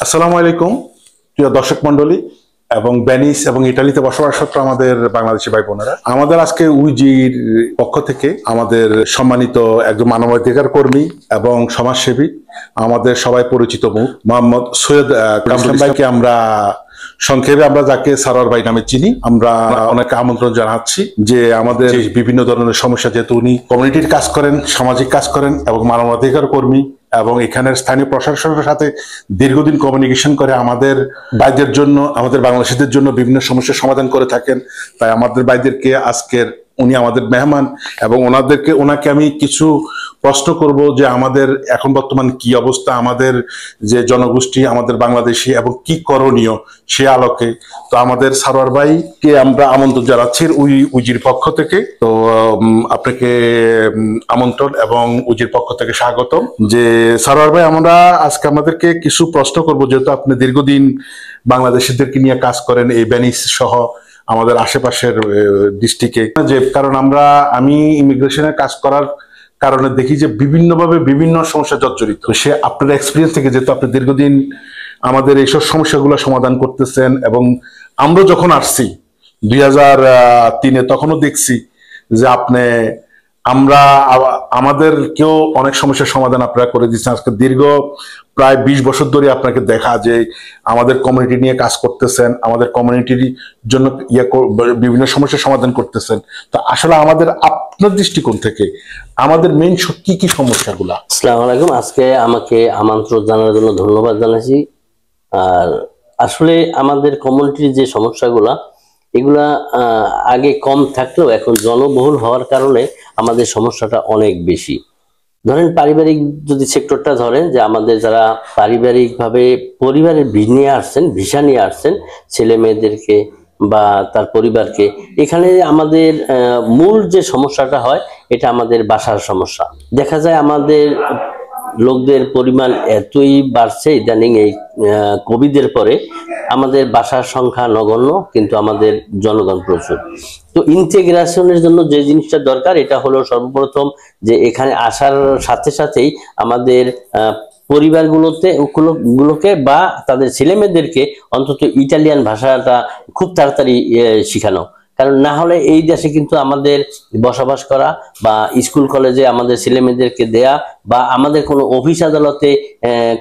আসসালামু আলাইকুম প্রিয় দর্শক মন্ডলী এবং ভেনিস এবং ইতালিতে বসবাসরত আমাদের বাংলাদেশি ভাই বোনেরা, আমাদের আজকে উইজির পক্ষ থেকে আমাদের সম্মানিত একজন মানবাধিকার কর্মী এবং সমাজসেবী, আমাদের সবাই পরিচিত মুখ মোহাম্মদ সৈয়দ কামরুল ভাইকে আমরা সংক্ষেপে আমরা যাকে সারোয়ার ভাই নামে চিনি, আমরা অনেক আমন্ত্রণ জানাচ্ছি যে আমাদের বিভিন্ন ধরনের সমস্যা, যেহেতু উনি কমিউনিটির কাজ করেন, সামাজিক কাজ করেন এবং মানবাধিকার কর্মী এবং এখানের স্থানীয় প্রশাসনের সাথে দীর্ঘদিন কমিউনিকেশন করে আমাদের ভাইদের জন্য, আমাদের বাংলাদেশিদের জন্য বিভিন্ন সমস্যার সমাধান করে থাকেন। তাই আমাদের ভাইদেরকে আজকের উনি আমাদের মেহমান এবং ওনাকে আমি কিছু প্রশ্ন করব যে আমাদের এখন বর্তমান কি অবস্থা, আমাদের যে জনগোষ্ঠী, আমাদের বাংলাদেশি এবং কি করণীয় সে আলোকে। তো আমাদের সারোয়ার ভাইকে আমরা আমন্ত্রণ জানাচ্ছি উজির পক্ষ থেকে। তো আপনাকে আমন্ত্রণ এবং উজির পক্ষ থেকে স্বাগতম। যে সারোয়ার ভাই, আমরা আজকে আমাদেরকে কিছু প্রশ্ন করব, যেহেতু আপনি দীর্ঘদিন বাংলাদেশিদেরকে নিয়ে কাজ করেন এই ভেনিস সহ আমাদের আশেপাশের ডিস্ট্রিক্টে। যে কারণ আমি ইমিগ্রেশনের কাজ করার কারণে দেখি যে বিভিন্নভাবে বিভিন্ন সমস্যা জর্জরিত। সে আপনার এক্সপিরিয়েন্স থেকে, যেহেতু আপনি দীর্ঘদিন আমাদের এইসব সমস্যাগুলো সমাধান করতেছেন এবং আমরা যখন আসছি 2003-এ তখনও দেখছি যে আমাদেরকেও অনেক সমস্যার সমাধান আপনারা করে দিচ্ছেন। আজকে দীর্ঘ প্রায় 20 বছর ধরে আপনাকে দেখা যে আমাদের কমিউনিটি নিয়ে কাজ করতেছেন, আমাদের কমিউনিটির জন্য বিভিন্ন সমস্যার সমাধান করতেছেন। তো আসলে আপনার দৃষ্টিকোণ থেকে আমাদের মেইন কি কি সমস্যাগুলো? আসসালামু আলাইকুম। আজকে আমাকে আমন্ত্রণ জানানোর জন্য ধন্যবাদ জানাচ্ছি। আর আসলে আমাদের কমিউনিটির যে সমস্যাগুলা, এগুলা আগে কম থাকলেও এখন জনবহুল হওয়ার কারণে আমাদের সমস্যাটা অনেক বেশি। ধরেন পারিবারিক যদি সেক্টরটা ধরেন, যে আমাদের যারা পারিবারিকভাবে পরিবারের ভিসা নিয়ে আসছেন ছেলে মেয়েদেরকে বা তার পরিবারকে, এখানে আমাদের মূল যে সমস্যাটা হয় এটা আমাদের বাসার সমস্যা। দেখা যায় আমাদের লোকদের পরিমাণ এতই বাড়ছে ইদানিং, এই কোভিডের পরে আমাদের বাসার সংখ্যা নগণ্য, কিন্তু আমাদের জনগণ প্রচুর। তো ইন্টিগ্রেশনের জন্য যে জিনিসটা দরকার, এটা হলো সর্বপ্রথম যে এখানে আসার সাথে সাথেই আমাদের পরিবারগুলোকে বা তাদের ছেলেমেয়েদেরকে অন্তত ইটালিয়ান ভাষাটা খুব তাড়াতাড়ি শিখানো। কারণ না হলে এই দেশে কিন্তু আমাদের বসবাস করা বা স্কুল কলেজে আমাদের ছেলেমেয়েদেরকে দেয়া বা আমাদের কোনো অফিস আদালতে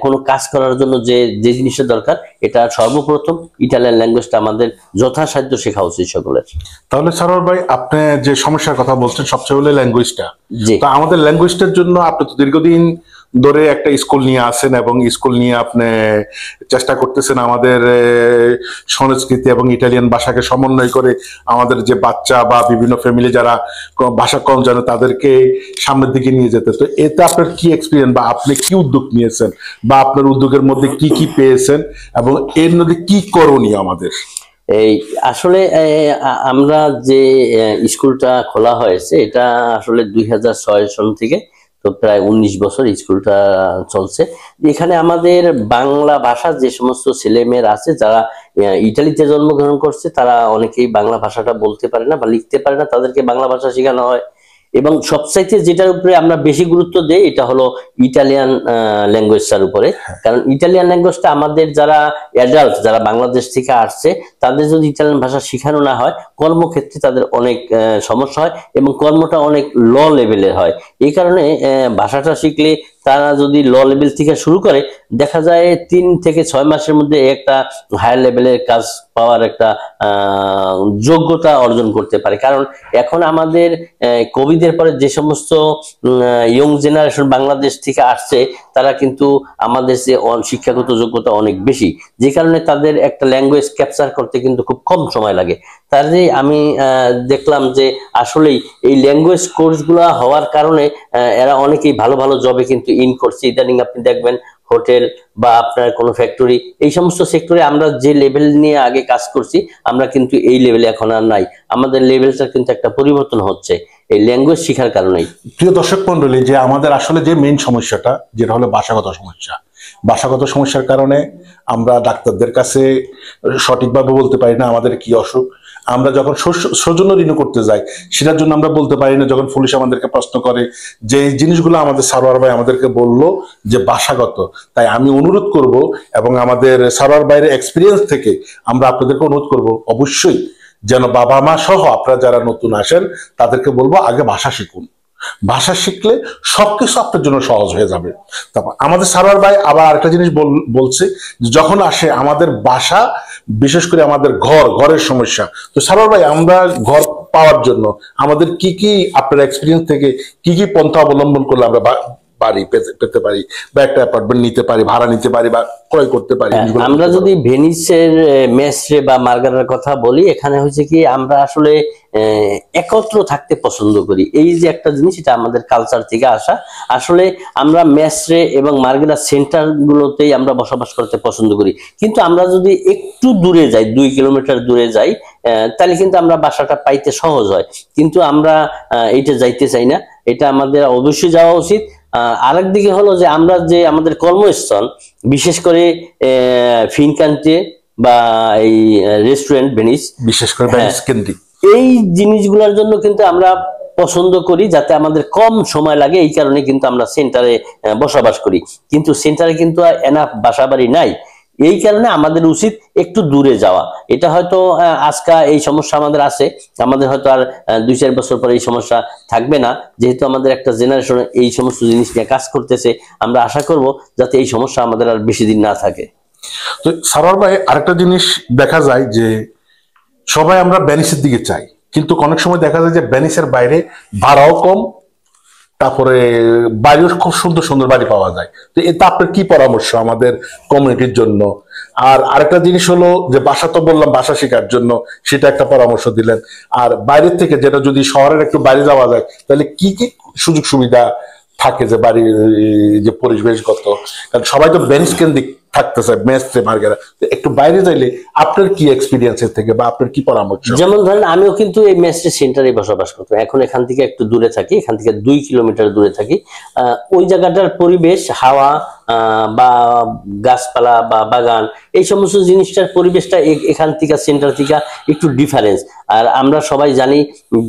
কোনো কাজ করার জন্য যে জিনিসটা দরকার, এটা সর্বপ্রথম ইটালিয়ান ল্যাঙ্গুয়েজটা আমাদের যথাসাধ্য শেখা উচিত সকলের। তাহলে সারোয়ার ভাই, আপনি যে সমস্যার কথা বলছেন সবচেয়ে হলো ল্যাঙ্গুয়েজটা। তো আমাদের ল্যাঙ্গুয়েজটার জন্য আপনি তো দীর্ঘদিন ধরে একটা স্কুল নিয়ে আসেন এবং স্কুল নিয়ে আপনি চেষ্টা করতেছেন আমাদের সংস্কৃতি এবং ইটালিয়ান ভাষাকে সমন্বয় করে আমাদের যে বাচ্চা বা বিভিন্ন ফ্যামিলি যারা ভাষা কম জানে তাদেরকে সামনের দিকে নিয়ে যেতে। তো এতে আপনার কি এক্সপিরিয়েন্স বা আপনি কি উদ্যোগ নিয়েছেন বা আপনার উদ্যোগের মধ্যে কি কি পেয়েছেন এবং এর মধ্যে কি করণীয় আমাদের? এই আসলে আমরা যে স্কুলটা খোলা হয়েছে এটা আসলে 2006 সন থেকে, তো প্রায় 19 বছর স্কুলটা চলছে। এখানে আমাদের বাংলা ভাষা যে সমস্ত ছেলেমেয়েরা আছে যারা ইটালিতে জন্মগ্রহণ করছে, তারা অনেকেই বাংলা ভাষাটা বলতে পারে না বা লিখতে পারে না, তাদেরকে বাংলা ভাষা শেখানো হয়। এবং সবচাইতে যেটার উপরে আমরা বেশি গুরুত্ব দেই এটা হলো ইটালিয়ান ল্যাঙ্গুয়েজটার উপরে। কারণ ইটালিয়ান ল্যাঙ্গুয়েজটা আমাদের যারা অ্যাডাল্ট, যারা বাংলাদেশ থেকে আসছে, তাদের যদি ইটালিয়ান ভাষা শেখানো না হয়, কর্মক্ষেত্রে তাদের অনেক সমস্যা হয় এবং কর্মটা অনেক ল লেভেলের হয়। এই কারণে ভাষাটা শিখলে তারা যদি ল লেভেল থেকে শুরু করে, দেখা যায় 3 থেকে 6 মাসের মধ্যে একটা হায়ার লেভেলের কাজ পাওয়ার একটা যোগ্যতা অর্জন করতে পারে। কারণ এখন আমাদের কোভিডের পরে যে সমস্ত ইয়ং জেনারেশন বাংলাদেশ থেকে আসছে, তারা কিন্তু আমাদের যে শিক্ষাগত যোগ্যতা অনেক বেশি, যে কারণে তাদের একটা ল্যাঙ্গুয়েজ ক্যাপচার করতে কিন্তু খুব কম সময় লাগে। তাহলে আমি দেখলাম যে আসলেই এই ল্যাঙ্গুয়েজ কোর্সগুলো হওয়ার কারণে এরা অনেকেই ভালো ভালো জবে কিন্তু ইন করছে। ইদানিং আপনি দেখবেন হোটেল বা আপনার কোনো ফ্যাক্টরি, এই সমস্ত সেক্টরে আমরা যে লেভেল নিয়ে আগে কাজ করছি, আমরা কিন্তু এই লেভেলে এখন আর নাই। আমাদের লেভেলটা কিন্তু একটা পরিবর্তন হচ্ছে এই ল্যাঙ্গুয়েজ শেখার কারণেই। প্রিয় দর্শক মন্ডলী, যে আমাদের আসলে যে মেইন সমস্যাটা, যেটা হলো ভাষাগত সমস্যা, ভাষাগত সমস্যার কারণে আমরা ডাক্তারদের কাছে সঠিকভাবে বলতে পারি না আমাদের কি অসুখ। আমরা যখন সৌজন্য ঋণ করতে যাই সেটার জন্য আমরা বলতে পারি না, যখন পুলিশ আমাদেরকে প্রশ্ন করে যে এই জিনিসগুলো আমাদের সারোয়ার ভাই আমাদেরকে বললো যে ভাষাগত। তাই আমি অনুরোধ করব এবং আমাদের সারোয়ার ভাইয়ের এক্সপিরিয়েন্স থেকে আমরা আপনাদেরকে অনুরোধ করব অবশ্যই যেন বাবা মা সহ আপনারা যারা নতুন আসেন তাদেরকে বলবো আগে ভাষা শিখুন। ভাষা শিখলে সবকিছু আপনার জন্য সহজ হয়ে যাবে। তারপর আমাদের সারোয়ার ভাই আবার আরেকটা জিনিস বলছে, যখন আসে আমাদের বাসা, বিশেষ করে আমাদের ঘরের সমস্যা, তো সারোয়ার ভাই আমরা ঘর পাওয়ার জন্য আমাদের কি কি আপনার এক্সপিরিয়েন্স থেকে কি কি পন্থা অবলম্বন করলে আমরা বাড়ি পেতে পারি বা একটা অ্যাপার্টমেন্ট নিতে পারি, ভাড়া নিতে পারি বা ক্রয় করতে পারি? আমরা যদি ভেনিসের মেসরে বা মার্গারের কথা বলি, এখানে হচ্ছে কি আমরা আসলে একত্র থাকতে পছন্দ করি। এই যে একটা জিনিস, এটা আমাদের কালচার থেকে আসা। আসলে আমরা মেসরে এবং মার্গারা সেন্টার গুলোতেই আমরা বসবাস করতে পছন্দ করি, কিন্তু আমরা যদি একটু দূরে যাই, 2 কিলোমিটার দূরে যাই, তাহলে কিন্তু আমরা বাসাটা পাইতে সহজ হয়। কিন্তু আমরা এটা যাইতে চাই না, এটা আমাদের অবশ্যই যাওয়া উচিত। আরেক দিকে হলো যে আমরা যে আমাদের কর্মস্থল, বিশেষ করে ফিনকান্ট্রি বা এই রেস্টুরেন্ট ভেনিস, বিশেষ করে ভেনিস কেন্দ্রিক এই জিনিসগুলোর জন্য কিন্তু আমরা পছন্দ করি যাতে আমাদের কম সময় লাগে। এই কারণে কিন্তু আমরা সেন্টারে বসবাস করি, কিন্তু সেন্টারে কিন্তু এনাফ বাসা বাড়ি নাই। এই কারণে আমাদের উচিত একটু দূরে যাওয়া। এটা হয়তো আজকে এই সমস্যা আমাদের আছে, আমাদের হয়তো আর 2-4 বছর পরে এই সমস্যা থাকবে না, যেহেতু আমাদের একটা জেনারেশন এই সমস্ত জিনিস নিয়ে কাজ করতেছে। আমরা আশা করব যাতে এই সমস্যা আমাদের আর বেশি দিন না থাকে। তো সারোয়ার ভাই আরেকটা জিনিস দেখা যায় যে সবাই আমরা ভেনিসের দিকে চাই, কিন্তু অনেক সময় দেখা যায় যে ভেনিসের বাইরে ভাড়াও কম, তারপরে বাইরেও খুব সুন্দর সুন্দর বাড়ি পাওয়া যায়। তো এটা আপনার কি পরামর্শ আমাদের কমিউনিটির জন্য? আর আরেকটা জিনিস হলো যে বাসা তো বললাম ভাষা শেখার জন্য, সেটা একটা পরামর্শ দিলেন। আর বাইরের থেকে যেটা যদি শহরের একটু বাইরে যাওয়া যায় তাহলে কি কি সুযোগ সুবিধা থাকে যে বাড়ির যে পরিবেশগত, কারণ সবাই তো ভেনিস কেন্দ্রিক থাকতেছে মেসে মার্গারা, একটু বাইরে যাইলে আপনার কি এক্সপিরিয়েন্সের থেকে বা আপনার কি পরামর্শ? যেমন ধরেন আমিও কিন্তু এই মেসের সেন্টারে বসবাস করতাম, এখন এখান থেকে একটু দূরে থাকি, এখান থেকে 2 কিলোমিটার দূরে থাকি। ওই জায়গাটার পরিবেশ, হাওয়া বা গাছপালা বা বাগান, এই সমস্ত জিনিসটার পরিবেশটা এখান থেকে সেন্টার থেকে একটু ডিফারেন্স। আর আমরা সবাই জানি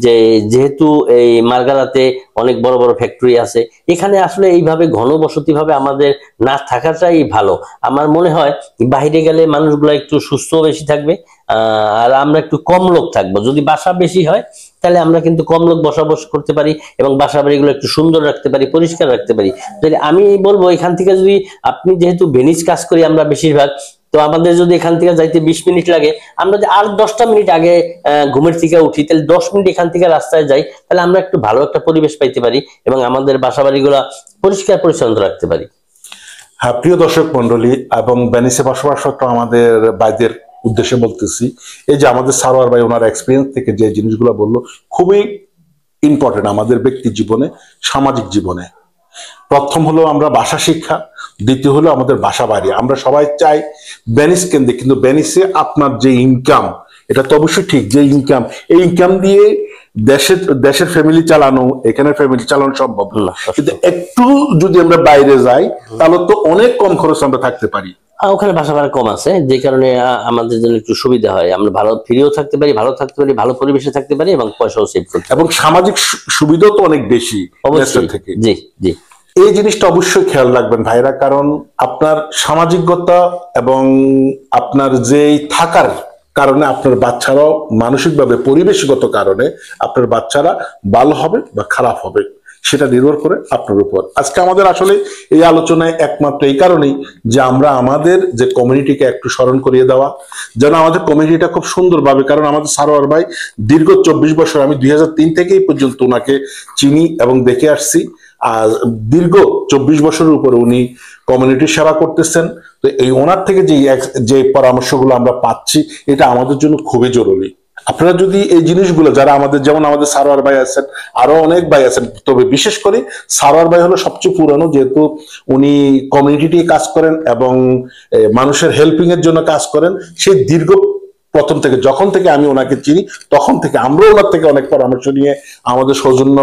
যে যেহেতু এই মার্গারাতে অনেক বড় বড় ফ্যাক্টরি আছে, এখানে আসলে এইভাবে ঘনবসতি ভাবে আমাদের না থাকাটাই ভালো। আমার মনে হয় বাইরে গেলে মানুষগুলো একটু সুস্থ বেশি থাকবে, আর আমরা একটু কম লোক থাকবো। যদি বাসা বেশি হয় তাহলে আমরা কিন্তু কম লোক বসবাস করতে পারি এবং বাসা বাড়িগুলো একটু সুন্দর রাখতে পারি, পরিষ্কার রাখতে পারি। তাহলে আমি বলবো এখান থেকে যদি আপনি, যেহেতু ভেনিস কাজ করি আমরা বেশিরভাগ, তো আমাদের যদি এখান থেকে যাইতে 20 মিনিট লাগে, আমরা যদি আর 10টা মিনিট আগে ঘুমের থেকে উঠি, তাহলে 10 মিনিট এখান থেকে রাস্তায় যাই, তাহলে আমরা একটু ভালো একটা পরিবেশ পাইতে পারি এবং আমাদের বাসা বাড়িগুলা পরিষ্কার পরিচ্ছন্ন রাখতে পারি। হ্যাঁ, প্রিয় দর্শক মন্ডলী এবং ভেনিসে বসবাসরত আমাদের ভাইদের উদ্দেশ্যে বলতেছি, এই যে আমাদের সারোয়ার ভাই ওনার এক্সপিরিয়েন্স থেকে যে জিনিসগুলো বললো খুবই ইম্পর্টেন্ট আমাদের ব্যক্তি জীবনে, সামাজিক জীবনে। প্রথম হলো আমরা ভাষা শিক্ষা, দ্বিতীয় হলো আমাদের বাসা বাড়ি। আমরা সবাই চাই ভেনিস কেন্দ্রে, কিন্তু ভেনিসে আপনার যে ইনকাম, এটা তো অবশ্যই ঠিক, যে ইনকাম, এই ইনকাম দিয়ে দেশের ফ্যামিলি চালানো, এখানে ফ্যামিলি চালানো সম্ভব না। কিন্তু একটু যদি আমরা বাইরে যাই তাহলে তো অনেক কম খরচ আমরা থাকতে পারি। ওখানে ভাষা ভাড়া কম আছে, যে কারণে আমাদের জন্য একটু সুবিধা হয়। আমরা ভালো ফ্রিও থাকতে পারি, ভালো থাকতে পারি, ভালো পরিবেশে থাকতে পারি এবং পয়সাও সেভ করতে পারি, এবং সামাজিক সুবিধাও তো অনেক বেশি অবশ্যই থেকে। জি জি, এই জিনিসটা অবশ্যই খেয়াল রাখবেন ভাইরা, কারণ আপনার সামাজিকতা এবং আপনার যেই থাকার কারণে আপনার বাচ্চারাও মানসিকভাবে, পরিবেশগত কারণে আপনার বাচ্চারা ভালো হবে বা খারাপ হবে সেটা নির্ভর করে আপনার উপর। আজকে আমাদের আসলে এই আলোচনায় একমাত্র এই কারণেই যে আমরা আমাদের যে কমিউনিটিকে একটু স্মরণ করিয়ে দেওয়া, যেন আমাদের কমিউনিটিটা খুব সুন্দরভাবে, কারণ আমাদের সারোয়ার ভাই দীর্ঘ 24 বছর, আমি 2003 থেকে এই পর্যন্ত ওনাকে চিনি এবং দেখে আসছি, আর দীর্ঘ 24 বছরের উপরে উনি কমিউনিটির সেবা করতেছেন। তো এই ওনার থেকে যে পরামর্শগুলো আমরা পাচ্ছি, এটা আমাদের জন্য খুবই জরুরি। আপনারা যদি এই জিনিসগুলো, যারা আমাদের, যেমন আমাদের সারোয়ার ভাই আছেন, আরো অনেক ভাই আছেন, তবে বিশেষ করে সারোয়ার ভাই হলো সবচেয়ে পুরানো, যেহেতু উনি কমিউনিটি কাজ করেন এবং মানুষের হেল্পিং এর জন্য কাজ করেন। সেই দীর্ঘ প্রথম থেকে, যখন থেকে আমি ওনাকে চিনি তখন থেকে আমরা ওনার থেকে অনেক পরামর্শ নিয়ে আমাদের সৌজন্য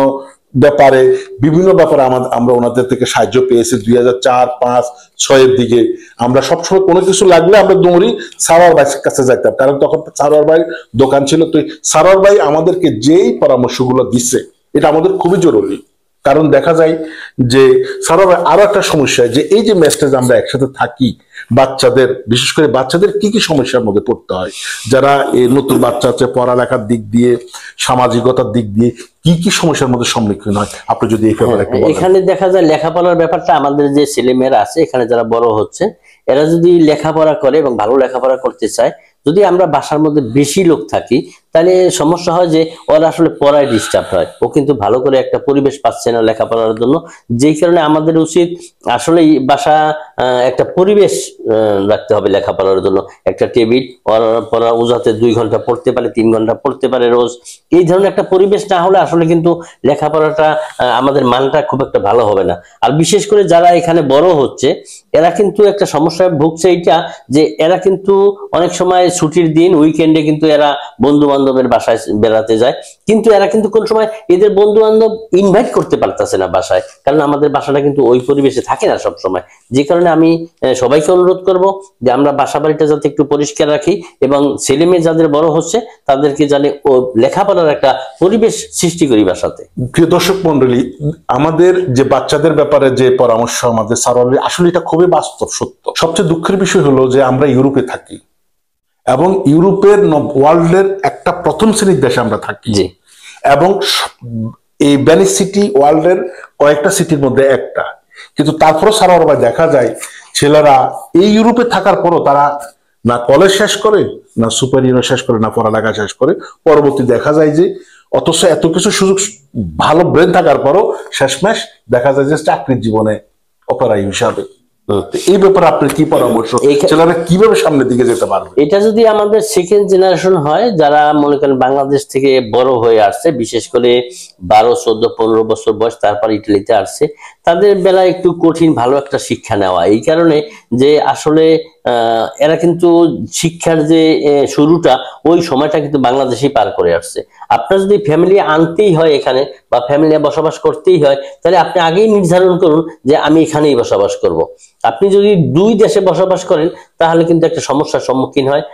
ব্যাপারে বিভিন্ন ব্যাপারে আমরা ওনাদের থেকে সাহায্য পেয়েছি 2004, 5, 6 দিকে। আমরা সবসময় কোনো কিছু লাগলে আমরা দৌড়ি সারোয়ার ভাইয়ের কাছে যাইতাম, কারণ তখন সারোয়ার ভাই দোকান ছিল। তো সারোয়ার ভাই আমাদেরকে যেই পরামর্শগুলো দিচ্ছে এটা আমাদের খুবই জরুরি। কারণ দেখা যায় যে সারোয়ার ভাই আরো একটা সমস্যা, যে এই যে মেসেজ আমরা একসাথে থাকি, বাচ্চাদের বিশেষ করে বাচ্চাদের কি কি সমস্যার মধ্যে পড়তে হয়, যারা এই নতুন বাচ্চা আছে পড়ালেখার দিক দিয়ে, সামাজিকতার দিক দিয়ে কি কি সমস্যার মধ্যে সম্মুখীন হয়, আপনি যদি এই ব্যাপারে একটু বলেন। এখানে দেখা যায় লেখাপড়ার ব্যাপারটা, আমাদের যে ছেলেমেয়েরা আছে এখানে যারা বড় হচ্ছে, এরা যদি লেখাপড়া করে এবং ভালো লেখাপড়া করতে চায়, যদি আমরা বাসার মধ্যে বেশি লোক থাকি, তাহলে সমস্যা হয় যে ওরা আসলে পড়ায় ডিস্টার্ব হয়, ও কিন্তু ভালো করে একটা পরিবেশ পাচ্ছে না লেখাপড়ার জন্য। যেই কারণে আমাদের উচিত আসলে বাসা একটা পরিবেশ রাখতে হবে লেখাপড়ার জন্য, একটা টেবিল, পড়া ও যাতে 2 ঘন্টা পড়তে পারে, 3 ঘন্টা পড়তে পারে রোজ। এই ধরনের একটা পরিবেশ না হলে আসলে কিন্তু লেখাপড়াটা আমাদের মানটা খুব একটা ভালো হবে না। আর বিশেষ করে যারা এখানে বড় হচ্ছে, এরা কিন্তু একটা সমস্যায় ভুগছে, এইটা যে এরা কিন্তু অনেক সময় ছুটির দিন উইকেন্ডে কিন্তু এরা বন্ধু বান্ধবের বাসায় বেড়াতে যায়, কিন্তু এরা কিন্তু কোন সময় এদের বন্ধু বান্ধব ইনভাইট করতে পারতেছে না বাসায়, কারণ আমাদের বাসাটা কিন্তু ওই পরিবেশে থাকে না সব সময়। যে কারণে আমি সবাইকে অনুরোধ করব যে আমরা বাসা বাড়িটা যাতে একটু পরিষ্কার রাখি, এবং ছেলে মেয়ে যাদের বড় হচ্ছে তাদেরকে জানে ও লেখাপড়ার একটা পরিবেশ সৃষ্টি করি বাসাতে। প্রিয় দর্শক মন্ডলী, আমাদের যে বাচ্চাদের ব্যাপারে যে পরামর্শ আমাদের সারোয়ার, আসলে এটা খুবই বাস্তব সত্য। সবচেয়ে দুঃখের বিষয় হলো যে আমরা ইউরোপে থাকি, এবং ইউরোপের ওয়ার্ল্ডের একটা প্রথম শ্রেণীর দেশে আমরা থাকি, এবং এই ভেনিস সিটি ওয়ার্ল্ডের কয়েকটা সিটির মধ্যে একটা। কিন্তু তারপরে সারোয়ার ভাই দেখা যায় ছেলেরা এই ইউরোপে থাকার পরও তারা না কলেজ শেষ করে, না সুপার ইউনিভার্সিটি শেষ করে, না পড়ালেখা শেষ করে। পরবর্তী দেখা যায় যে অথচ এত কিছু সুযোগ, ভালো ব্রেন থাকার পরও শেষমেশ দেখা যায় যে চাকরির জীবনে অপেরা হিসাবে। এই ব্যাপারে আপনার কি পরামর্শ, ছেলেরা কিভাবে সামনের দিকে যেতে পারবে? এটা যদি আমাদের সেকেন্ড জেনারেশন হয়, যারা মনে করেন বাংলাদেশ থেকে বড় হয়ে আসছে, বিশেষ করে 12, 14, 15 বছর বয়স, তারপর ইটালিতে আসছে, তাদের বেলায় একটু কঠিন ভালো একটা শিক্ষা নেওয়া। এই কারণে যে আসলে এরা কিন্তু শিক্ষার যে শুরুটা, ওই সময়টা কিন্তু বাংলাদেশেই পার করে আসছে। আপনার যদি ফ্যামিলি আনতেই হয় এখানে, বা ফ্যামিলি বসবাস করতেই হয়, তাহলে আপনি আগেই নির্ধারণ করুন যে আমি এখানেই বসবাস করব। আপনি যদি 2 দেশে বসবাস করেন তাহলে কিন্তু একটা সমস্যার সম্মুখীন হয়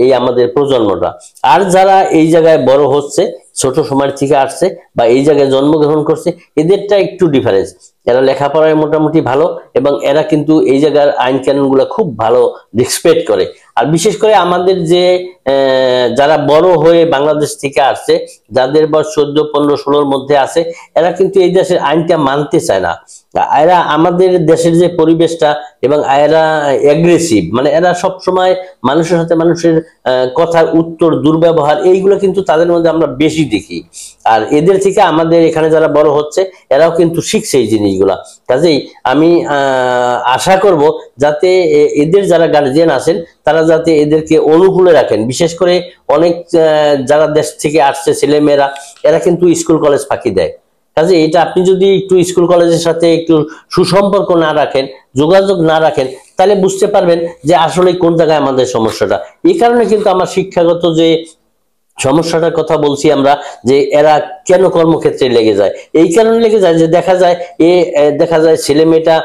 এই আমাদের প্রজন্মটা। আর যারা এই জায়গায় বড় হচ্ছে, ছোট সময় থেকে আসছে বা এই জায়গায় জন্মগ্রহণ করছে, এদেরটা একটু ডিফারেন্স। এরা লেখাপড়ায় মোটামুটি ভালো, এবং এরা কিন্তু এই জায়গার আইন কানুন গুলা খুব ভালো রেসপেক্ট করে। আর বিশেষ করে আমাদের যে যারা বড় হয়ে বাংলাদেশ থেকে আসছে, যাদের বয়স 14, 15, 16-র মধ্যে আছে, এরা কিন্তু এই দেশের আইনটা মানতে চায় না। এরা আমাদের দেশের যে পরিবেশটা, এবং এরা অ্যাগ্রেসিভ, মানে এরা সব সময় মানুষের সাথে মানুষের কথার উত্তর, দুর্ব্যবহার, এইগুলো কিন্তু তাদের মধ্যে আমরা বেশি দেখি। আর এদের থেকে আমাদের এখানে যারা বড় হচ্ছে এরাও কিন্তু শিখছে এই জিনিসগুলা। কাজেই আমি আশা করব যাতে এদের যারা গার্জিয়ান আছেন তারা যাতে এদেরকে অনুকূলে রাখেন। বিশেষ করে অনেক যারা দেশ থেকে আসছে ছেলেমেয়েরা, এরা কিন্তু স্কুল কলেজ ফাঁকি দেয়। কাজে এটা আপনি যদি একটু স্কুল কলেজের সাথে একটু সুসম্পর্ক না রাখেন, যোগাযোগ না রাখেন, তাহলে বুঝতে পারবেন যে আসলে কোন জায়গায় আমাদের সমস্যাটা। এই কারণে কিন্তু আমার শিক্ষাগত যে সমস্যাটার কথা বলছি আমরা, যে এরা কেন কর্মক্ষেত্রে লেগে যায়, এই কারণে লেগে যায় যে দেখা যায় ছেলে মেয়েটা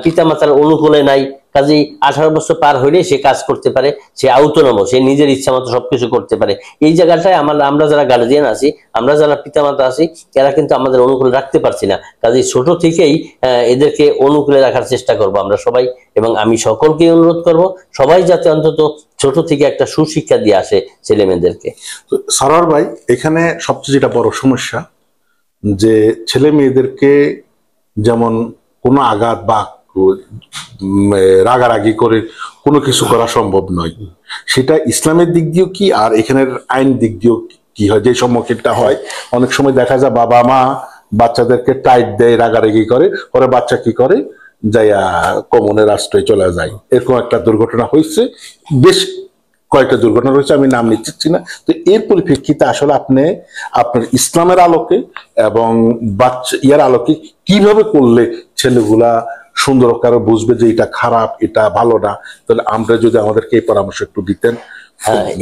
পিতামাতার অনুকূলে নাই। কাজেই 18 বছর পার হইলে সে কাজ করতে পারে, সে আউটোনমাস, সে নিজের ইচ্ছা মতো সবকিছু করতে পারে। এই জায়গাটায় আমরা যারা গার্জিয়ান আছি, আমরা যারা পিতামাতা আছি, এরা কিন্তু আমাদের অনুকূলে রাখতে পারছি না। কাজেই ছোট থেকেই এদেরকে অনুকূলে রাখার চেষ্টা করব আমরা সবাই, এবং আমি সকলকে অনুরোধ করব সবাই যাতে অন্তত ছোট থেকে একটা সুশিক্ষা দিয়ে আসে ছেলে মেয়েদেরকে। সারোয়ার ভাই, এখানে সবচেয়ে যেটা বড় সমস্যা, যে ছেলে মেয়েদেরকে যেমন কোনো আঘাত বা রাগারাগি করে কোনো কিছু করা সম্ভব নয়, সেটা ইসলামের দিক দিয়েও কি আর এখানের আইন দিক দিয়েও কি হয়, যে সম্মুখীনটা হয় অনেক সময় দেখা যায় বাবা মা বাচ্চাদেরকে টাইট দেয়, রাগারাগি করে, পরে বাচ্চা কি করে, যাইয়া কমনের রাষ্ট্রে চলে যায়। এরকম একটা দুর্ঘটনা হয়েছে, বেশ কয়েকটা দুর্ঘটনা রয়েছে, আমি নাম নিচ্ছি না। তো এর পরিপ্রেক্ষিতে আসলে আপনি আপনার ইসলামের আলোকে এবং ইয়ার আলোকে কিভাবে করলে ছেলেগুলা সুন্দর করে বুঝবে যে এটা খারাপ, এটা ভালো না, তাহলে আমরা যদি আমাদেরকে এই পরামর্শ একটু দিতেন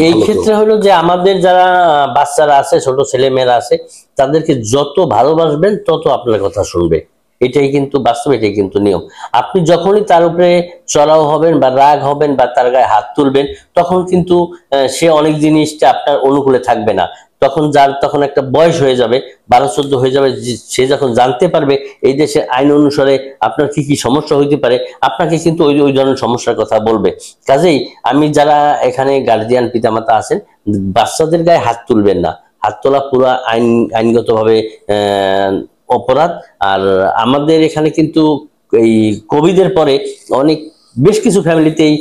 এই ক্ষেত্রে হলো যে আমাদের যারা বাচ্চারা আছে, ছোট ছেলে মেয়েরা আছে, তাদেরকে যত ভালোবাসবেন তত আপনার কথা শুনবে। এটাই কিন্তু বাস্তব, এটাই কিন্তু নিয়ম। আপনি যখনই তার উপরে চড়াও হবেন বা রাগ হবেন বা তার গায়ে হাত তুলবেন, তখন কিন্তু সে অনেক জিনিসটা আপনার অনুকূলে থাকবে না। তখন একটা বয়স হয়ে যাবে, 12-14 হয়ে যাবে, সে যখন জানতে পারবে এই দেশের আইন অনুসারে আপনার কি কি সমস্যা হইতে পারে, আপনাকে কিন্তু ওই ধরনের সমস্যার কথা বলবে। কাজেই আমি যারা এখানে গার্জিয়ান পিতামাতা আছেন, বাচ্চাদের গায়ে হাত তুলবেন না। হাত তোলা পুরো আইনগতভাবে অপরাধ। আর আমাদের এখানে কিন্তু এই কোভিডের পরে বেশ কিছু ফ্যামিলিতেই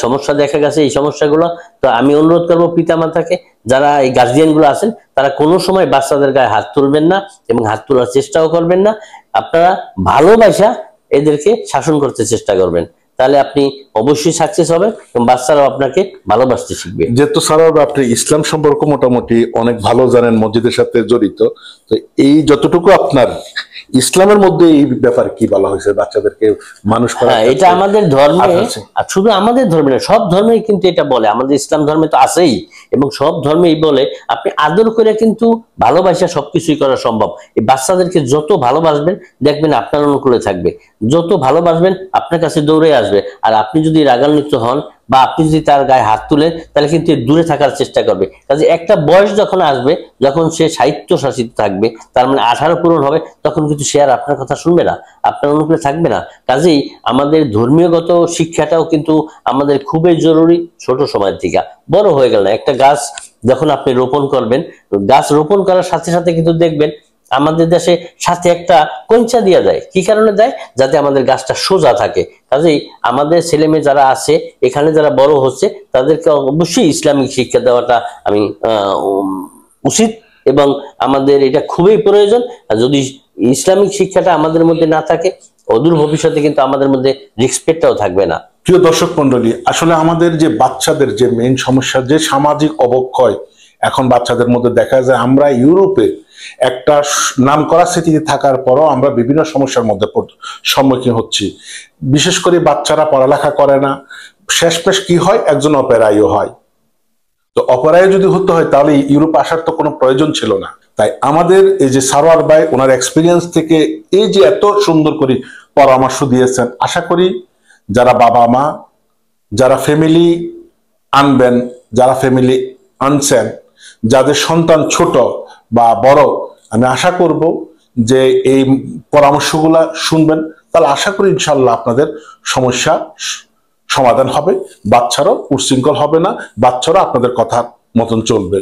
সমস্যা দেখা গেছে, এই সমস্যাগুলো। তো আমি অনুরোধ করবো পিতামাতাকে, যারা এই গার্জিয়ান গুলো আছেন, তারা কোনো সময় বাচ্চাদের গায়ে হাত তুলবেন না এবং হাত তোলার চেষ্টাও করবেন না। আপনারা ভালোবাসা এদেরকে শাসন করতে চেষ্টা করবেন, তাহলে আপনি অবশ্যই সাকসেস হবেন এবং বাচ্চারাও আপনাকে ভালোবাসতে শিখবে। যেহেতু স্যার আপনি ইসলাম সম্পর্ক মোটামুটি অনেক ভালো জানেন, মসজিদের সাথে জড়িত, তো এই যতটুকু আপনার ইসলামের মধ্যে এই ব্যাপার কি বলা হয়েছে বাচ্চাদেরকে মানুষ করা? এটা আমাদের ধর্মে, আর শুধু আমাদের ধর্মে না, সব ধর্মেই কিন্তু এটা বলে। আমাদের ইসলাম ধর্মে তো আছেই, এবং সব ধর্মেই বলে আপনি আদর করে কিন্তু ভালোবাসা সবকিছুই করা সম্ভব। এই বাচ্চাদেরকে যত ভালোবাসবেন দেখবেন আপনার অনুকূলে থাকবে, যত ভালোবাসবেন আপনার কাছে দৌড়ে আসবে। আর আপনি যদি রাগান্বিত হন বা আপনি যদি তার গায়ে হাত তুলেন, তাহলে কিন্তু দূরে থাকার চেষ্টা করবে। কাজে একটা বয়স যখন আসবে, যখন সে সাহিত্য শাসিত থাকবে, তার মানে 18 পূরণ হবে, তখন কিন্তু সে আর আপনার কথা শুনবে না, আপনার অনুকূলে থাকবে না। কাজেই আমাদের ধর্মীয়গত শিক্ষাটাও কিন্তু আমাদের খুবই জরুরি। ছোট সময় থেকে বড় হয়ে গেল না, একটা গাছ যখন আপনি রোপণ করবেন, গাছ রোপণ করার সাথে সাথে কিন্তু দেখবেন আমাদের দেশে সাথে একটা কঞ্চা দেওয়া যায়। কি কারণে দেয়? যাতে আমাদের গাছটা সোজা থাকে। কাজেই আমাদের ছেলে মেয়ে যারা আছে এখানে, যারা বড় হচ্ছে, তাদেরকে অবশ্যই ইসলামিক শিক্ষা দেওয়াটা আমি উচিত, এবং আমাদের এটা খুবই প্রয়োজন। আর যদি ইসলামিক শিক্ষাটা আমাদের মধ্যে না থাকে, অদূর ভবিষ্যতে কিন্তু আমাদের মধ্যে রেসপেক্টটাও থাকবে না। প্রিয় দর্শক মন্ডলী, আসলে আমাদের যে বাচ্চাদের যে মেইন সমস্যা, যে সামাজিক অবক্ষয় এখন বাচ্চাদের মধ্যে দেখা যায়। আমরা ইউরোপে একটা নামকরা স্থিতিতে থাকার পরও আমরা বিভিন্ন সমস্যার মধ্যে সম্মুখীন হচ্ছি। বিশেষ করে বাচ্চারা পড়ালেখা করে না, শেষমেশ কি হয়, একজন অপেরাইও হয়। তো অপেরায় যদি হতে হয় তাহলে ইউরোপ আসার তো কোনো প্রয়োজন ছিল না। তাই আমাদের এই যে সারোয়ার ভাই, ওনার এক্সপিরিয়েন্স থেকে এই যে এত সুন্দর করে পরামর্শ দিয়েছেন, আশা করি যারা বাবা মা, যারা ফ্যামিলি আনবেন, যারা ফ্যামিলি আনছেন, যাদের সন্তান ছোট বা বড়, আমি আশা করব যে এই পরামর্শগুলা শুনবেন। তাহলে আশা করি ইনশাল্লাহ আপনাদের সমস্যা সমাধান হবে, বাচ্চারাও উচ্ছৃঙ্খল হবে না, বাচ্চারা আপনাদের কথা মতন চলবে।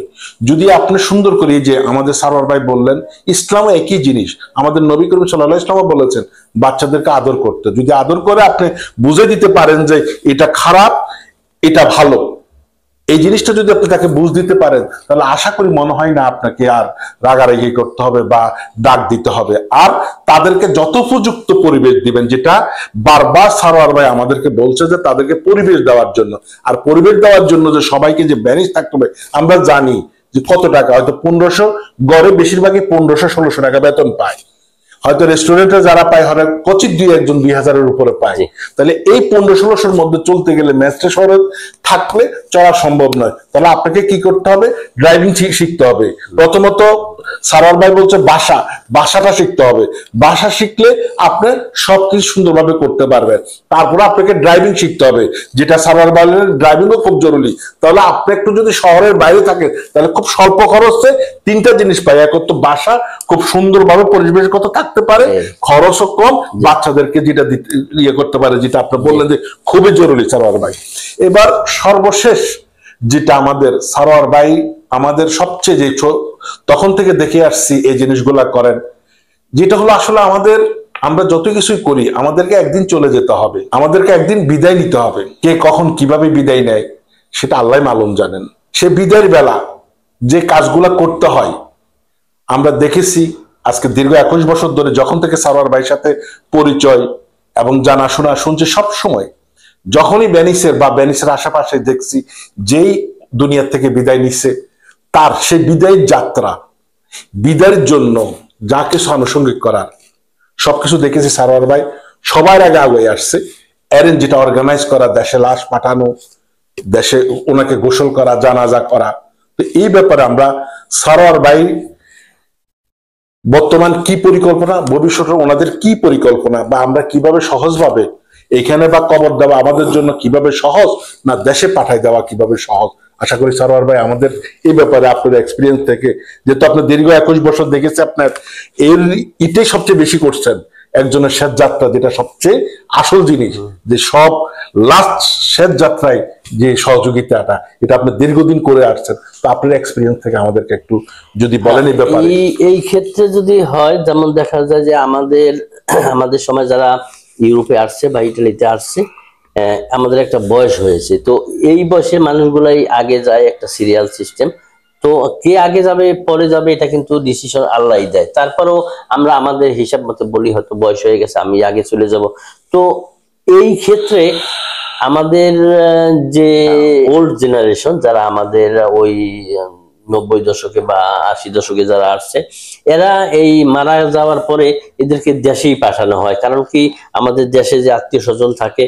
যদি আপনি সুন্দর করে, যে আমাদের সারোয়ার ভাই বললেন, ইসলামও একই জিনিস, আমাদের নবী করিম সাল্লাল্লাহু আলাইহি ওয়াসাল্লাম বলেছেন বাচ্চাদেরকে আদর করতে। যদি আদর করে আপনি বুঝে দিতে পারেন যে এটা খারাপ, এটা ভালো, এই জিনিসটা যদি আপনি তাকে বুঝ দিতে পারেন, তাহলে আশা করি মনে হয় না আপনাকে আর রাগারাগি করতে হবে বা ডাক দিতে হবে। আর তাদেরকে যথোপযুক্ত পরিবেশ দিবেন, যেটা বারবার সারোয়ার ভাই আমাদেরকে বলছে যে তাদেরকে পরিবেশ দেওয়ার জন্য। আর পরিবেশ দেওয়ার জন্য যে সবাইকে যে ব্যানিশ থাকতে হবে, আমরা জানি যে কত টাকা, হয়তো 1500, গড়ে বেশিরভাগই 1500-1600 টাকা বেতন পায়। হয়তো রেস্টুরেন্টে যারা পায়, হয়তো কচিত 2-1 2000-এর উপরে পায়। তাহলে এই 1500-1600-র মধ্যে চলতে গেলে ম্যাচটা শহরে থাকলে চলা সম্ভব নয়। তাহলে আপনাকে কি করতে হবে? ড্রাইভিং শিখতে হবে। প্রথমত সারোয়ার ভাই বলছে ভাষাটা শিখতে হবে। ভাষা শিখলে আপনি সবকিছু সুন্দরভাবে করতে পারবেন। তারপরে আপনাকে ড্রাইভিং শিখতে হবে, যেটা সারোয়ার ভাইয়ের ড্রাইভিংও খুব জরুরি। তাহলে আপনি একটু যদি শহরের বাইরে থাকেন, তাহলে খুব স্বল্প খরচে 3টা জিনিস পাই। এক হচ্ছে ভাষা, খুব সুন্দরভাবে পরিবেশগত থাকতে পারে, খরচও কম, বাচ্চাদেরকে যেটা ইয়ে করতে পারে, যেটা আপনি বললেন যে খুবই জরুরি সারোয়ার ভাই। এবার সর্বশেষ যেটা আমাদের সারোয়ার ভাই আমাদের সবচেয়ে, যে তখন থেকে দেখে আসছি এই জিনিসগুলা করেন, যেটা হলো আসলে আমরা যত কিছুই করি, আমাদেরকে একদিন চলে যেতে হবে, আমাদেরকে একদিন বিদায় নিতে হবে। কে কখন কিভাবে বিদায় নেয় সেটা আল্লাহ মালুম জানেন। সে বিদায়ের বেলা যে কাজগুলা করতে হয় আমরা দেখেছি। আজকে দীর্ঘ 21 বছর ধরে যখন থেকে সারোয়ার ভাইয়ের সাথে পরিচয় এবং জানাশোনা শুনছি, সব সময় যখনই ভ্যানিসের আশেপাশে দেখছি যেই দুনিয়া থেকে বিদায় নিচ্ছে, তার সেই বিদায়ের যাত্রা, বিদায়ের জন্য যা কিছু আনুষঙ্গিক করার সবকিছু দেখেছি সারোয়ার ভাই সবার আগে আসছে। অ্যারেঞ্জ, যেটা অর্গানাইজ করা, দেশে লাশ পাঠানো, দেশে ওনাকে গোসল করা, জানাজা করা। তো এই ব্যাপারে আমরা সারোয়ার ভাই বর্তমান কি পরিকল্পনা, ভবিষ্যতে ওনাদের কি পরিকল্পনা, বা আমরা কিভাবে সহজভাবে এখানে বা কবর দেওয়া আমাদের জন্য কিভাবে সহজ, না দেশে পাঠাই দেওয়া কিভাবে সহজ, আশা করি সারোয়ার ভাই আমাদের এই ব্যাপারে আপনার এক্সপিরিয়েন্স থেকে, যেহেতু আপনি দীর্ঘ 21 বছর দেখেছি, আপনার এর এটাই সবচেয়ে বেশি করছেন একজনের শেষ যাত্রা, যেটা সবচেয়ে আসল জিনিস, যে সব লাস্ট শেষ যাত্রায় যে সহযোগিতাটা, এটা আপনি দীর্ঘদিন করে আসছেন। তো আপনার এক্সপিরিয়েন্স থেকে আমাদেরকে একটু যদি বলেন এই ব্যাপারে। এই ক্ষেত্রে যদি হয়, যেমন দেখা যায় যে আমাদের সময় যারা ইউরোপে আসছে বা ইটালিতে আসছে, আমাদের একটা বয়স হয়েছে, তো এই বয়সের মানুষগুলাই আগে যায়, একটা সিরিয়াল সিস্টেম। তো কে আগে যাবে পরে যাবে এটা কিন্তু ডিসিশন আল্লাহই দেয়। তারপরেও আমরা আমাদের হিসাব মতো বলি হয়তো বয়স হয়ে গেছে, আমি আগে চলে যাব। তো এই ক্ষেত্রে আমাদের যে ওল্ড জেনারেশন, যারা আমাদের ওই 90 দশকে বা 80 দশকে যারা আসছে, এরা এই মারা যাওয়ার পরে এদেরকে দেশেই পাঠানো হয়। কারণ কি, আমাদের দেশে যে আত্মীয় স্বজন থাকে,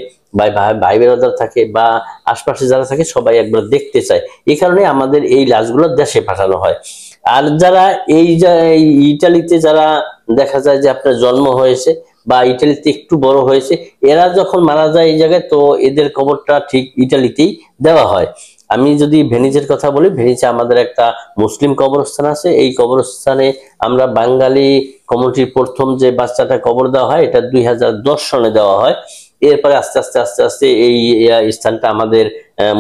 ভাই বেরাদার থাকে, বা আশপাশে যারা থাকে, সবাই একবার দেখতে চায়। এই কারণে আমাদের এই লাশগুলো দেশে পাঠানো হয়। আর যারা এই ইটালিতে যারা দেখা যায় যে আপনার জন্ম হয়েছে বা ইটালিতে একটু বড় হয়েছে, এরা যখন মারা যায় এই জায়গায়, তো এদের কবরটা ঠিক ইটালিতেই দেওয়া হয়। আমি যদি ভেনিসের কথা বলি, ভেনিসে আমাদের একটা মুসলিম কবরস্থান আছে। এই কবরস্থানে আমরা বাঙালি কমিউনিটির প্রথম যে বাচ্চাটা কবর দেওয়া হয়, এটা 2010 সনে দেওয়া হয়। এরপরে আস্তে আস্তে আস্তে আস্তে এই স্থানটা আমাদের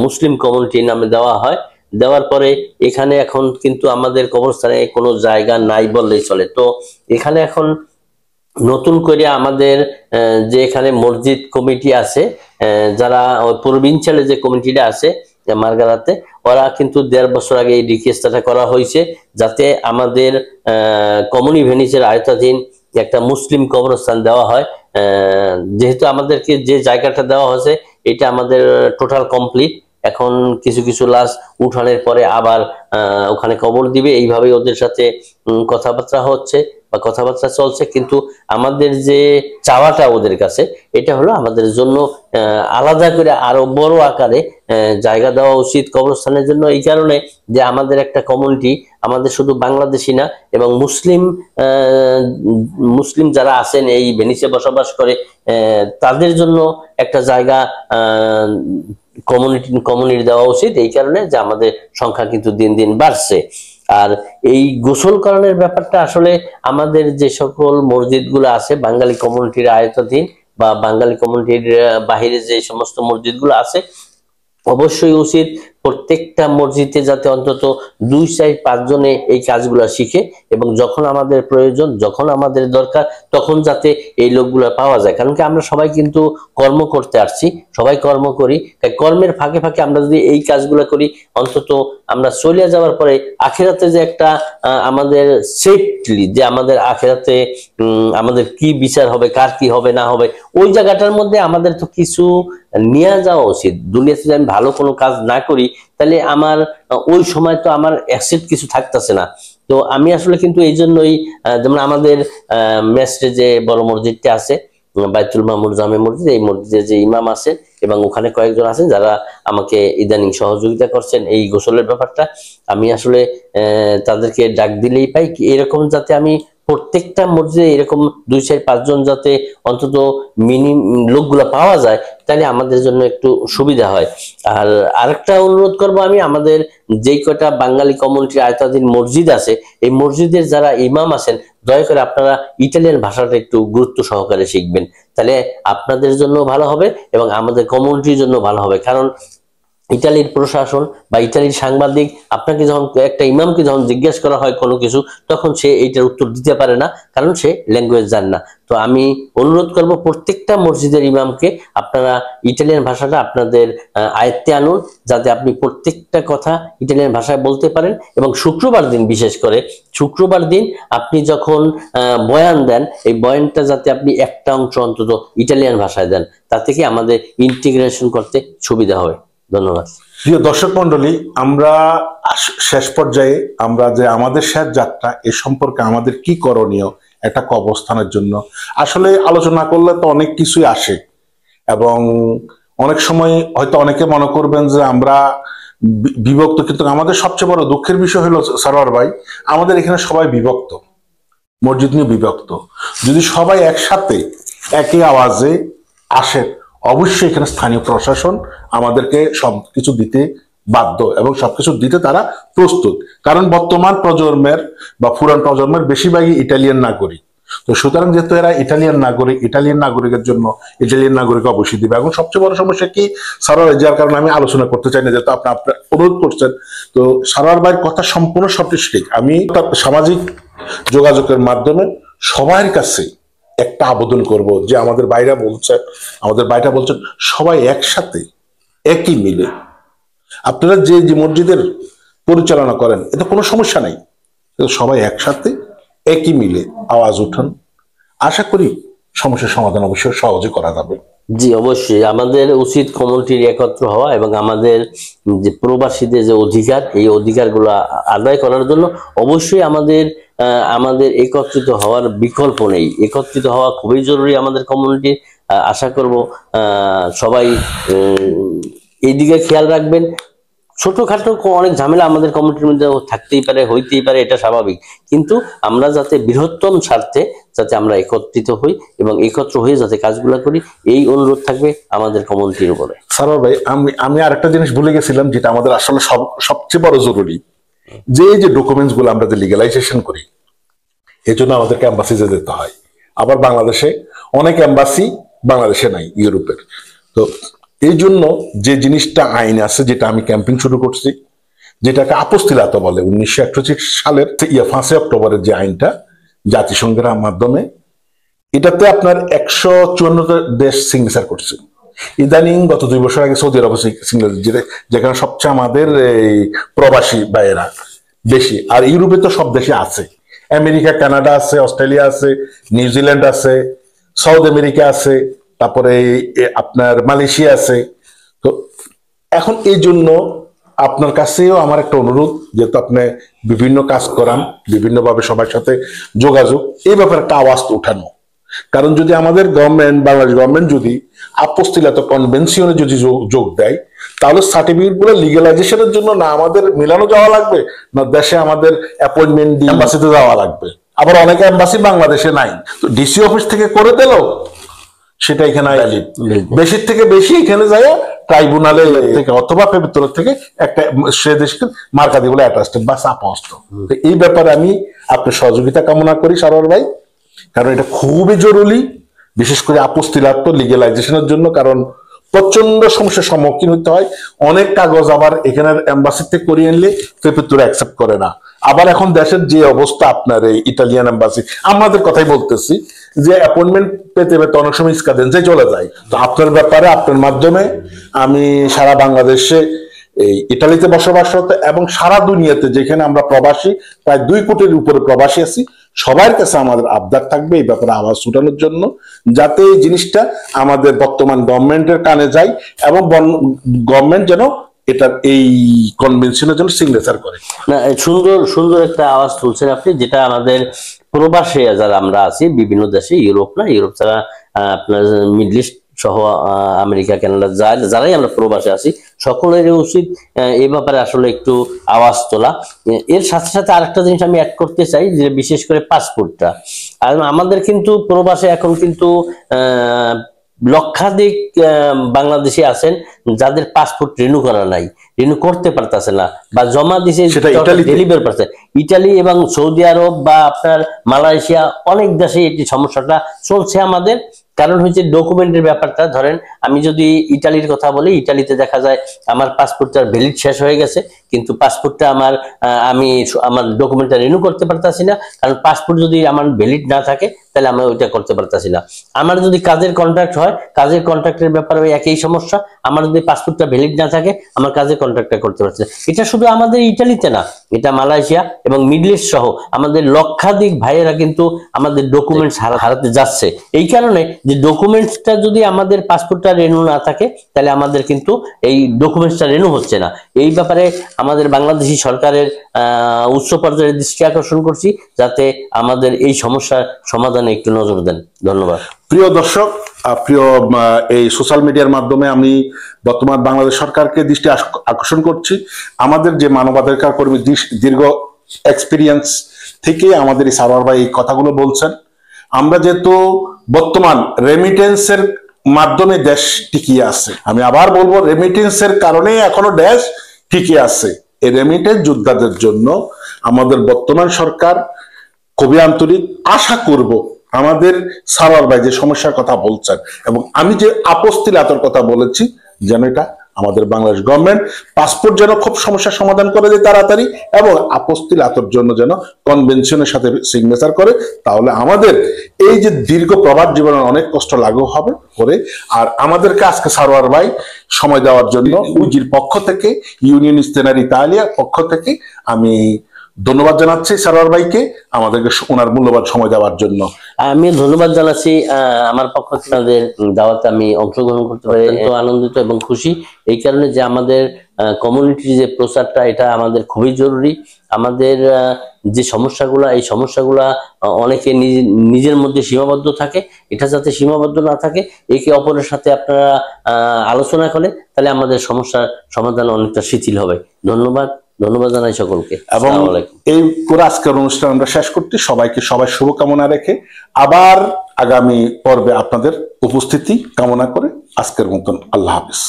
মুসলিম কমিউনিটির নামে দেওয়া হয়। দেওয়ার পরে এখানে এখন কিন্তু আমাদের কবরস্থানে কোনো জায়গা নাই বললেই চলে। তো এখানে এখন নতুন করে আমাদের যে এখানে মসজিদ কমিটি আছে, যারা প্রভিন্সিয়ালে যে কমিটিটা আছে মার্গারাতে, ওরা কিন্তু 1.5 বছর আগে এই রিকোয়েস্টটা করা হয়েছে, যাতে আমাদের কমিউনি ভেনিসের আয়তাধীন একটা মুসলিম কবরস্থান দেওয়া হয়। যেহেতু আমাদেরকে যে জায়গাটা দেওয়া হয়েছে এটা আমাদের টোটাল কমপ্লিট। এখন কিছু কিছু লাশ উঠানের পরে আবার ওখানে কবর দিবে, এইভাবে ওদের সাথে কথাবার্তা হচ্ছে বা কথাবার্তা চলছে। কিন্তু আমাদের যে চাওয়াটা ওদের কাছে, এটা হলো আমাদের জন্য আলাদা করে আরো বড় আকারে জায়গা দেওয়া উচিত কবরস্থানের জন্য। এই কারণে যে আমাদের একটা কমিউনিটি, আমাদের শুধু বাংলাদেশি না, এবং মুসলিম যারা আছেন এই ভেনিসে বসবাস করে, তাদের জন্য একটা জায়গা কমিউনিটি দেওয়া উচিত। এই কারণে যে আমাদের সংখ্যা কিন্তু দিন দিন বাড়ছে। আর এই গোসল করানোর ব্যাপারটা আসলে আমাদের যে সকল মসজিদগুলো আছে বাঙালি কমিউনিটির আয়তাধীন বা বাঙালি কমিউনিটির বাহিরে যে সমস্ত মসজিদগুলো আছে, অবশ্যই উচিত প্রত্যেকটা মসজিদে যাতে অন্তত 2-4-5 জনে এই কাজগুলো শিখে, এবং যখন আমাদের প্রয়োজন, যখন আমাদের দরকার, তখন যাতে এই লোকগুলো পাওয়া যায়। কারণ কি, আমরা সবাই কিন্তু কর্ম করতে আসছি, সবাই কর্ম করি, তাই কর্মের ফাঁকে ফাঁকে আমরা যদি এই কাজগুলো করি, অন্তত আমরা চলে যাওয়ার পরে আখিরাতে যে একটা আমাদের সেফলি, যে আমাদের আখিরাতে আমাদের কি বিচার হবে, কার কি হবে না হবে, ওই জায়গাটার মধ্যে আমাদের তো কিছু নিয়ে যাওয়া উচিত। দুনিয়াতে যদি আমি ভালো কোনো কাজ না করি, তাহলে আমার ওই সময় তো আমার অ্যাসেট কিছু থাকতেছে না। তো আমি আসলে কিন্তু এই জন্যই, যেমন আমাদের মেসরে যে বড় মসজিদটা আছে, বাইতুল মামুর জামে মসজিদ, এই মসজিদে যে ইমাম আছেন এবং ওখানে কয়েকজন আছেন যারা আমাকে ইদানিং সহযোগিতা করছেন এই গোসলের ব্যাপারটা, আমি আসলে তাদেরকে ডাক দিলেই পাই কি এরকম, যাতে আমি প্রত্যেকটা মসজিদে এরকম 2-4-5 জন যাতে অন্তত লোকগুলা পাওয়া যায়, তাহলে আমাদের জন্য একটু সুবিধা হয়। আর আরেকটা অনুরোধ করব আমি, আমাদের যেই কটা বাঙালি কমিউনিটির আয়তাধীন মসজিদ আছে, এই মসজিদের যারা ইমাম আছেন, দয়া করে আপনারা ইটালিয়ান ভাষাটা একটু গুরুত্ব সহকারে শিখবেন। তাহলে আপনাদের জন্য ভালো হবে এবং আমাদের কমিউনিটির জন্য ভালো হবে। কারণ ইটালির প্রশাসন বা ইটালির সাংবাদিক আপনাকে যখন, একটা ইমামকে যখন জিজ্ঞেস করা হয় কোনো কিছু, তখন সে এইটার উত্তর দিতে পারে না, কারণ সে ল্যাঙ্গুয়েজ জানে না। তো আমি অনুরোধ করব প্রত্যেকটা মসজিদের ইমামকে, আপনারা ইটালিয়ান ভাষাটা আপনাদের আয়ত্তে আনুন, যাতে আপনি প্রত্যেকটা কথা ইটালিয়ান ভাষায় বলতে পারেন। এবং শুক্রবার দিন, বিশেষ করে শুক্রবার দিন আপনি যখন বয়ান দেন, এই বয়ানটা যাতে আপনি একটা অংশ অন্তত ইটালিয়ান ভাষায় দেন, তাতে কি আমাদের ইন্টিগ্রেশন করতে সুবিধা হবে। ধন্যবাদ। প্রিয় দর্শক মন্ডলী, আমরা শেষ পর্যায়ে আমরা যে আমাদের শেষ যাত্রা এ সম্পর্কে আমাদের কি করণীয় একটা কবরস্থানের জন্য আসলে আলোচনা করলে তো অনেক কিছুই আসে, এবং অনেক সময় হয়তো অনেকে মনে করবেন যে আমরা বিভক্ত, কিন্তু আমাদের সবচেয়ে বড় দুঃখের বিষয় হলো সরোয়ার ভাই, আমাদের এখানে সবাই বিভক্ত, মসজিদ নিয়ে বিভক্ত। যদি সবাই একসাথে একই আওয়াজে আসে, অবশ্যই এখানে স্থানীয় প্রশাসন আমাদেরকে সবকিছু দিতে বাধ্য এবং সবকিছু দিতে তারা প্রস্তুত। কারণ বর্তমান প্রজন্মের বা পুরান প্রজন্মের বেশিরভাগই ইটালিয়ান নাগরিক। তো সুতরাং যেহেতু এরা ইটালিয়ান নাগরিকের জন্য ইটালিয়ান নাগরিক অবশ্যই দিবে। এখন সবচেয়ে বড় সমস্যা কি সারোয়ার, যার কারণে আমি আলোচনা করতে চাই না, যেহেতু আপনার অনুরোধ করছেন। তো সারোয়ার ভাইয়ের কথা সম্পূর্ণ সঠিক। আমি সামাজিক যোগাযোগের মাধ্যমে সবার কাছে একটা আবেদন করব যে আমাদের ভাইরা বলছেন সবাই একসাথে একই মিলে আপনারা যে মসজিদের পরিচালনা করেন, এতে কোনো সমস্যা নাই, সবাই একসাথে একই মিলে আওয়াজ উঠান। আশা করি সমস্যার সমাধান অবশ্যই সহজে করা যাবে। জি অবশ্যই আমাদের উচিত কমিউনিটির একত্র হওয়া এবং আমাদের যে প্রবাসীদের যে অধিকার, এই অধিকারগুলো আদায় করার জন্য অবশ্যই আমাদের একত্রিত হওয়ার বিকল্প নেই। একত্রিত হওয়া খুবই জরুরি আমাদের কমিউনিটি। আশা করব সবাই এই দিকে খেয়াল রাখবেন। ছোটখাটো অনেক ঝামেলা আমাদের কমিউনিটির মধ্যে থাকতেই পারে, হইতেই পারে, এটা স্বাভাবিক, কিন্তু আমরা যাতে বৃহত্তম স্বার্থে যাতে আমরা একত্রিত হই এবং একত্র হয়ে যাতে কাজগুলো করি, এই অনুরোধ থাকবে আমাদের কমিউনিটির উপরে। সারোয়ার ভাই, আমি আরেকটা জিনিস ভুলে গেছিলাম, যেটা আমাদের আসলে সবচেয়ে বড় জরুরি, যে ডকুমেন্টস গুলো আমরা যে লিগালাইজেশন করি, এই জন্য আমাদেরকে এম্বাসিতে যেতে হয়। আবার বাংলাদেশে অনেক এম্বাসি বাংলাদেশে নাই, ইউরোপের। তো এই জন্য যে জিনিসটা আইন আছে, যেটা আমি ক্যাম্পেইন শুরু করছি, যেটাকে আপস্তিলাত বলে, 1968 সালের 5 অক্টোবরের যে আইনটা জাতিসংঘের মাধ্যমে, এটাতে আপনার 154 দেশ সিগনেচার করছে। ইদানিং গত 2 বছর আগে সৌদি আরব সিগনেচার, যেখানে সবচেয়ে আমাদের এই প্রবাসী ভাইয়েরা বেশি। আর ইউরোপে তো সব দেশে আছে, আমেরিকা, কানাডা আছে, অস্ট্রেলিয়া আছে, নিউজিল্যান্ড আছে, সাউথ আমেরিকা আছে, তারপরে আপনার মালয়েশিয়া আছে। তো এখন এই জন্য আপনার কাছেও আমার একটা অনুরোধ, যেহেতু আপনি বিভিন্ন কাজ করান, বিভিন্নভাবে সবার সাথে যোগাযোগ, এই ব্যাপারে একটা আওয়াজ উঠানো। কারণ যদি আমাদের বাংলাদেশ গভর্নমেন্ট যদি আপস্তিলাত কনভেনশনে যদি যোগ দেয়, তাহলে সার্টিফিকেট গুলো লিগালাইজেশনের জন্য না আমাদের মিলানো যাওয়া লাগবে, না দেশে আমাদের অ্যাপয়েন্টমেন্ট দিয়ে এম্বাসিতে যাওয়া লাগবে। আবার অনেক এম্বাসি বাংলাদেশে নাই, তো ডিসি অফিস থেকে করে দিল, সেটা এখানে বেশির থেকে বেশি এখানে যায় ট্রাইব্যুনালে থেকে অথবা পেবিত্তর থেকে একটা সে দেশকে মার্কা দিয়ে বলে অ্যাটাস্টেড বা সাপোস্ট। এই ব্যাপারে আমি আপনার সহযোগিতা কামনা করি সারোয়ার ভাই, কারণ এটা খুবই জরুরি, বিশেষ করে আপস্তিলাত লিগালাইজেশনের জন্য। কারণ প্রচন্ড সমস্যার সম্মুখীন হতে হয়। অনেক কাগজ আবার এখানের এম্বাসিতে করিয়ে আনলে পেপিত্তর অ্যাকসেপ্ট করে না। আবার এখন দেশের যে অবস্থা, আপনার এই ইটালিয়ান এম্বাসি, আমাদের কথাই বলতেছি, যে অ্যাপয়েন্টমেন্ট পেতে পেতে অনেক সময় স্কাদেন্সে চলে যায়। তো আপনার ব্যাপারে, আপনার মাধ্যমে আমি সারা বাংলাদেশে, এই ইটালিতে বসবাসরত এবং সারা দুনিয়াতে যেখানে আমরা প্রবাসী, প্রায় 2 কোটির উপরে প্রবাসী আছি, সবার কাছে আমাদের আবদার থাকবে এই ব্যাপারে আওয়াজ উঠানোর জন্য, যাতে এই জিনিসটা আমাদের বর্তমান গভর্নমেন্টের কানে যায় এবং গভর্নমেন্ট যেন এটার এই কনভেনশনের জন্য সিগনেচার করে। না, সুন্দর একটা আওয়াজ তুলছেন আপনি, যেটা আমাদের প্রবাসে যারা আমরা আছি বিভিন্ন দেশে, ইউরোপ ছাড়া আপনার মিডল ইস্ট সহ আমেরিকা, কানাডা, যারাই আমরা প্রবাসে আছি, সকলেরই উচিত এই ব্যাপারে আসলে একটু আওয়াজ তোলা। এর সাথে সাথে আরেকটা জিনিস আমি অ্যাড করতে চাই, যে বিশেষ করে পাসপোর্টটা। আর আমাদের কিন্তু প্রবাসে এখন কিন্তু লক্ষাধিক বাংলাদেশি আছেন যাদের পাসপোর্ট রিনিউ করা নাই, রিনিউ করতে পারতেছে না, বা জমা দিছে ডেলিভারি পারছে। ইটালি এবং সৌদি আরব বা আপনার মালয়েশিয়া, অনেক দেশে এটি সমস্যাটা চলছে আমাদের। কারণ হচ্ছে ডকুমেন্টের ব্যাপারটা। ধরেন আমি যদি ইটালির কথা বলি, ইটালিতে দেখা যায় আমার পাসপোর্টটার ভ্যালিড শেষ হয়ে গেছে, কিন্তু পাসপোর্টটা আমার ডকুমেন্টটা রিনিউ করতে পারতাছি না। কারণ পাসপোর্ট যদি আমার ভ্যালিড না থাকে, তাহলে আমি ওইটা করতে পারতাছি না। আমার যদি কাজের কন্ট্রাক্ট হয়, কাজের কন্ট্রাক্টের ব্যাপারে ওই একই সমস্যা। আমার যদি পাসপোর্টটা ভ্যালিড না থাকে, আমার কাজের কন্ট্রাক্টটা করতে পারছে না। এটা শুধু আমাদের ইটালিতে না, এটা মালয়েশিয়া এবং মিডল ইস্ট সহ আমাদের লক্ষাধিক ভাইয়েরা কিন্তু আমাদের ডকুমেন্টস হারাতে যাচ্ছে। এই কারণে যে ডকুমেন্টসটা যদি আমাদের পাসপোর্টটা রেনু না থাকে তাহলে আমাদের কিন্তু এই ডকুমেন্টসটা রেনু হচ্ছে না। এই ব্যাপারে আমাদের বাংলাদেশি সরকারের উচ্চ পর্যায়ের দৃষ্টি আকর্ষণ করছি, যাতে আমাদের এই সমস্যার সমাধানে একটু নজর দেন। ধন্যবাদ। প্রিয় দর্শক, প্রিয় এই সোশ্যাল মিডিয়ার মাধ্যমে আমি বর্তমান বাংলাদেশ সরকারকে দৃষ্টি আকর্ষণ করছি, আমাদের যে মানবাধিকার কর্মী দীর্ঘ এক্সপিরিয়েন্স থেকে আমাদের এই সারোয়ার ভাই এই কথাগুলো বলছেন। আমরা যেহেতু বর্তমান রেমিটেন্সের মাধ্যমে দেশ টিকিয়ে আছে, আমি আবার বলবো রেমিটেন্সের কারণে এখনো দেশ টিকিয়ে আছে। এই রেমিটেন্স যোদ্ধাদের জন্য আমাদের বর্তমান সরকার খুবই আন্তরিক। আশা করব আমাদের সারোয়ার ভাই যে সমস্যার কথা বলছেন এবং আমি যে আপস্তিলাতর কথা বলেছি, যেন এটা আমাদের বাংলাদেশ গভর্নমেন্ট পাসপোর্ট যেন খুব সমস্যার সমাধান করে দেয় তাড়াতাড়ি, এবং আপস্তিলাতর জন্য যেন কনভেনশনের সাথে সিগনেচার করে, তাহলে আমাদের এই যে দীর্ঘ প্রবাদ জীবনের অনেক কষ্ট লাঘব হবে করে। আর আমাদেরকে আজকে সারোয়ার ভাই সময় দেওয়ার জন্য উইজির পক্ষ থেকে, ইউনিয়ন ইস্তেনার ইতালিয়ার পক্ষ থেকে আমি ধন্যবাদ জানাচ্ছি সারোয়ার ভাইকে আমাদেরকে ওনার মূল্যবান সময় দেওয়ার জন্য। আমি ধন্যবাদ জানাচ্ছি। আমার পক্ষ থেকে আপনাদের দাওয়াতে আমি অংশগ্রহণ করতে পারি তো আনন্দিত এবং খুশি, এই কারণে যে আমাদের কমিউনিটির যে প্রচারটা এটা আমাদের খুবই জরুরি। আমাদের যে সমস্যাগুলা, এই সমস্যাগুলা অনেকে নিজের মধ্যে সীমাবদ্ধ থাকে, এটা যাতে সীমাবদ্ধ না থাকে, একে অপরের সাথে আপনারা আলোচনা করে, তাহলে আমাদের সমস্যার সমাধান অনেকটা শিথিল হবে। ধন্যবাদ জানাই সকলকে। এবং এই পুরো আজকের অনুষ্ঠান আমরা শেষ করতে সবাই শুভকামনা রেখে আবার আগামী পর্বে আপনাদের উপস্থিতি কামনা করে আজকের মতন আল্লাহ হাফিজ।